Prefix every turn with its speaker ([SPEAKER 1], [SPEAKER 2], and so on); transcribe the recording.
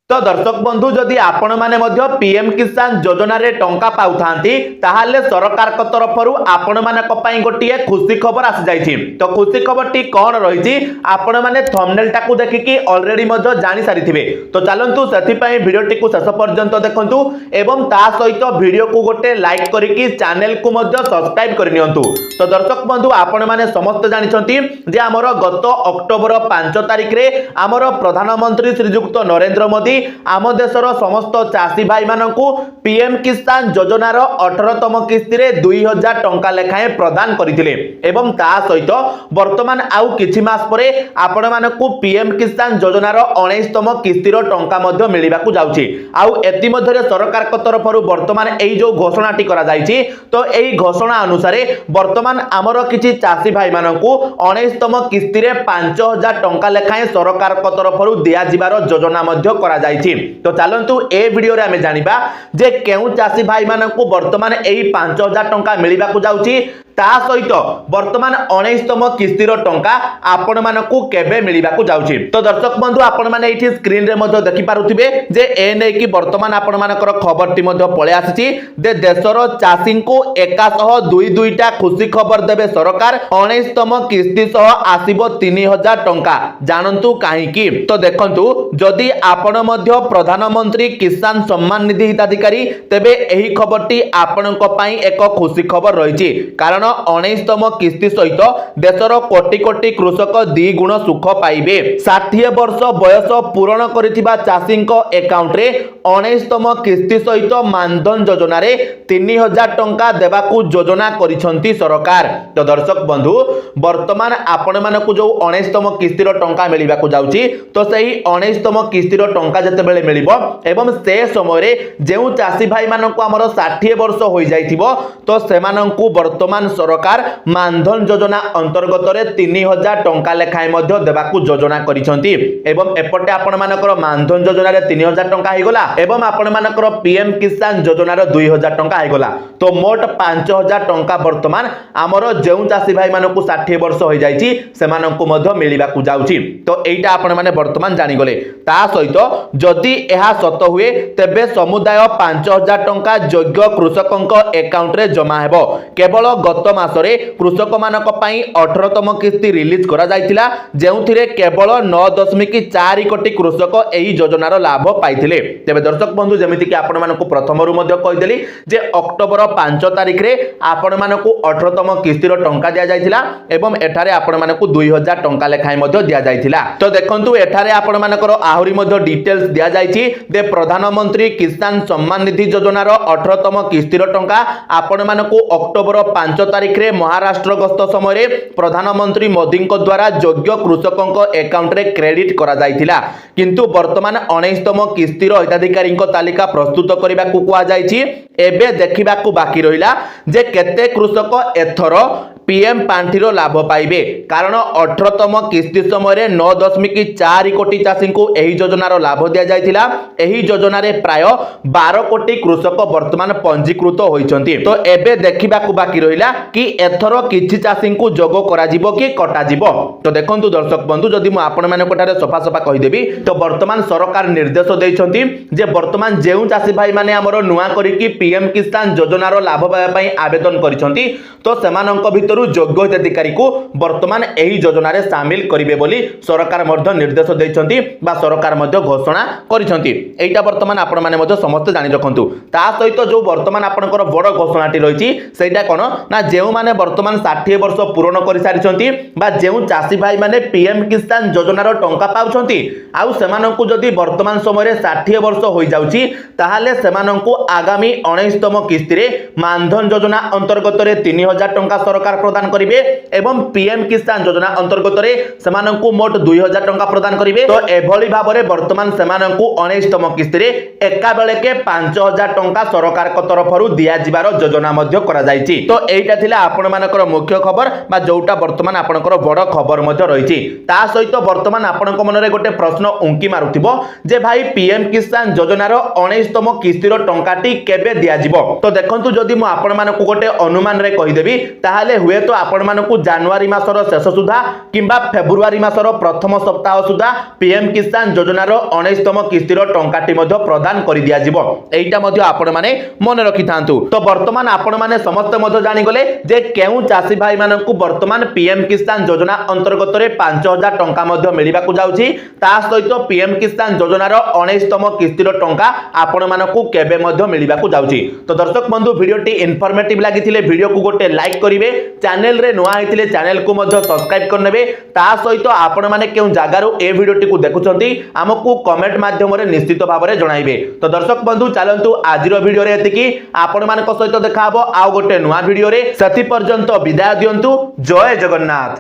[SPEAKER 1] तो दर्शक बंधु जदि आपण माने मध्य पीएम किसान योजना रे टंका पाउथांती ताहाले सरकार को तरफरु आपण मानक पई गोटिए खुशी खबर आसी जाईथि। तो खुशी खबर टी कोन रहिछि आपण माने थंबनेल टाकू देखिकि ऑलरेडी मध्य जानि सारिथिबे। तो चलंतु सेथि पई वीडियो टी को शेष पर्यंत देखंतु एवं ता सहित वीडियो को गोटे लाइक करिकि चैनल को मध्य सब्सक्राइब करि नियंतु। तो दर्शक बंधु आपण माने समस्त जानि छथि जे हमर गत अक्टोबर 5 तारिख रे हमर प्रधानमंत्री श्रीयुक्त नरेंद्र मोदी आम देशर समस्त चाषी भाई मानकू पीएम किसान योजनार 18तम किस्ती रे 2000 टंका लेखाएं प्रदान करथिले एवं ता सहित वर्तमान आउ किछि मास परे आपण मानकू पीएम किसान योजनार 19तम किस्तीर टंका मध्य मिलिबाकू जाउछि। आउ एति मध्यरे सरकार को तरफरु वर्तमान एई जो घोषणाटी करा जाइछि तो एई घोषणा अनुसार वर्तमान आमर किछि चाषी भाई मानकू 19तम किस्ती रे 5000 टंका लेखाएं सरकार को तरफरु दिया जिबार योजना मध्य करा जाइछि। तो चलंतु ए वीडियो रे हमें जानिबा जे केउ चाषी भाई मानकू वर्तमान एई 5000 टंका मिलिबाकू जाउछि ता सहित वर्तमान 19तम किस्तीर टंका आपण मानकू केबे मिलिबाकू जाउछि। तो दर्शक बंधु आपण माने एठी स्क्रीन रे मध्य देखि पारुथिबे जे ए नै कि वर्तमान आपण मानकर खबरटी मध्य पळे आसीछि जे देशर चाषी को 102 खुशी खबर देबे सरकार 19तम किस्ती सह आसीबो 3000 टंका। जानंतु काहे कि तो देखंतु जदि आपण मध्य प्रधानमंत्री किसान सम्मान निधि हिताधिकारी तेबे एही खबरटी आपणको पई एक खुशी खबर रहिछि कारण 19तम किस्ती सहित देशर कोटी कोटी कृषक द्विगुण सुख पाइबे। 60 वर्ष बयस पूर्ण करिथिबा चाषीको अकाउंट रे 19तम किस्ती सहित मानधन योजना रे 3000 टंका देबाकू योजना करिसंती सरकार। तो दर्शक बंधु वर्तमान आपण मानकू जो 19तम किस्तीर टंका मिलिबाकू जाउछि तो सही 19तम किस्तीर टंका जते बेले मिलिबो एवं से समय रे जेउ चाषी भाई मानकू हमर 60 वर्ष होई जाइथिबो तो सेमानकू वर्तमान सरकार मानधन योजना अंतर्गत रे 3000 टंका लेखाएं मध्य देबाकू योजना करिसंती एवं एपटे आपण मानकर मानधन योजना रे 3000 टंका हेगला एवं आपण मानकर पीएम किसान योजना रे 2000 टंका हेगला। तो मोट 5000 टंका वर्तमान हमर जेउ चाषी भाई मानकू 60 वर्ष होई जाइछि सेमानकू मध्य मिलिबाकू जाउछि। तो एइटा आपण माने वर्तमान जानि गले ता सहित जदि एहा सत हुए तेबे समुदाय 5000 टंका योग्य कृषकक अकाउंट रे जमा हेबो। केवल गत मासरे कृषक मानक पई 18तम किस्ती रिलीज करा जायतिला जेउथिरे केवल 9.4 कोटी कृषक एही योजनार लाभ पाइथिले। तेबे दर्शक बंधु जेमिति कि आपण मानकू प्रथमरु मध्ये कहिदेली जे अक्टोबर 5 तारिख रे आपण मानकू 18तम किस्तीर टंका दिया जायतिला एवं एठारे आपण मानकू 2000 टंका लेखाय मध्ये दिया जायतिला। तो देखंतु एठारे आपण मानकर आहुरी मध्ये डिटेल्स दिया जायछि जे प्रधानमंत्री किसान सम्मान निधि योजनार 18तम किस्तीर टंका आपण मानकू अक्टोबर 5 तारिख रे महाराष्ट्र गस्त समय प्रधानमंत्री मोदी द्वारा योग्य कृषकों अकाउंट रे क्रेडिट करा जायतिला किंतु वर्तमान 19तम किस्तीर हिताधिकारी तालिका प्रस्तुत करने को कहा जायछि। एबे देखिबाकू बाकी रहिला जे केते कृषक एथर पीएम पांठीरो लाभ पाइबे कारण 18तम किस्ती समय 9.4 कोटी चाषी को एही योजनार लाभ दिया जायतिला। एही योजना रे प्राय 12 कोटी कृषक वर्तमान पंजीकृत होइछंती। तो एबे देखिबाकू बाकी रहिला कि एथर किछि चाषी को जोग करा जिवो कि कटा जिवो। तो देखंतु दर्शक बंधु जदि मु आपण माने कोठारे सफा सफा कहि देबी तो वर्तमान सरकार निर्देश दैछंती जे वर्तमान जेउ चाषी भाई माने हमरो नुआ करी कि पीएम किसान योजनार लाभ पाइबा पई आवेदन करिसंती तो सेमानंक भितरु योग्य हिताधिकारी को वर्तमान एही योजना रे शामिल करिवे बोली सरकार मध्य निर्देश दैछंती बा सरकार मध्य घोषणा करिसंती। एटा वर्तमान आपण माने मध्य समस्त जानि रखंतु। ता सहित जो वर्तमान आपनकर बड़ घोषणाटी रहिछि सेटा कोन ना जेउ माने वर्तमान 60 वर्ष पूर्ण करि सारिसंती बा जेउ चाषी भाई माने पीएम किसान योजनार टंका पाउछंती आउ सेमानंकु जदि वर्तमान समय रे 60 वर्ष होई जाउछि ताहाले सेमानंकु आगामी 19तम किस्ती रे मानधन योजना अंतर्गत रे 3000 टंका सरकार प्रदान करिवे एवं पीएम किसान योजना अंतर्गत रे सेमानंकु मोट 2000 टंका प्रदान करिवे। तो एभली भाबरे वर्तमान सेमानंकु 19तम किस्ती रे एका बेले के 5000 टंका सरकार को तरफरु दिया जिबार योजना मध्य करा जायछि। तो एइटा एटा थिला आपण मानकर मुख्य खबर बा जोटा वर्तमान आपनकर बड़ खबर मध्य रहिछि ता सहित वर्तमान आपनक मनरे गोटे प्रश्न उंकी मारुथिबो जे भाई पीएम किसान योजना रो 19तम किस्तीर टंकाटी केबे दिया जिवो। तो देखंतु जदि मु आपण मानकु गोटे अनुमान रे कहि देबी ताहाले हुए तो आपण मानकु जनवरी मासर शेष सुधा किंबा फेब्रुआरी मासर प्रथम सप्ताह सुधा पीएम किसान योजना रो 19तम किस्तीर टंकाटी मध्य प्रदान करि दिया जिवो। एइटा मध्य आपण माने मन रखि थांतु। तो वर्तमान आपण माने समस्त मध्य जानि गले जे केउ चासी भाई मानकु वर्तमान पीएम किसान योजना अंतर्गत रे 5000 टंका मध्य मिलिबा को जाउछि ता सहित पीएम किसान योजना रो 19तम किस्तीर टंका आपण मानकु केबे मध्य मिलिबा को जाउछि। तो दर्शक बंधु वीडियोटी इनफॉर्मेटिव लागिथिले वीडियो को गोटे लाइक करिवे, चैनल रे नुआ आइथिले चैनल को मध्य सब्सक्राइब करनेबे, ता सहित आपण माने केउ जागारो ए वीडियोटी को देखुछंती हमकु कमेंट माध्यम रे निश्चित भाव रे जणाइबे। तो दर्शक बंधु चलंतु आजिरो वीडियो रे एतिकी आपण मानक सहित देखाबो आउ गोटे नुआ वीडियो रे। सति पर्यंत विदाय दियंतु। जय जगन्नाथ।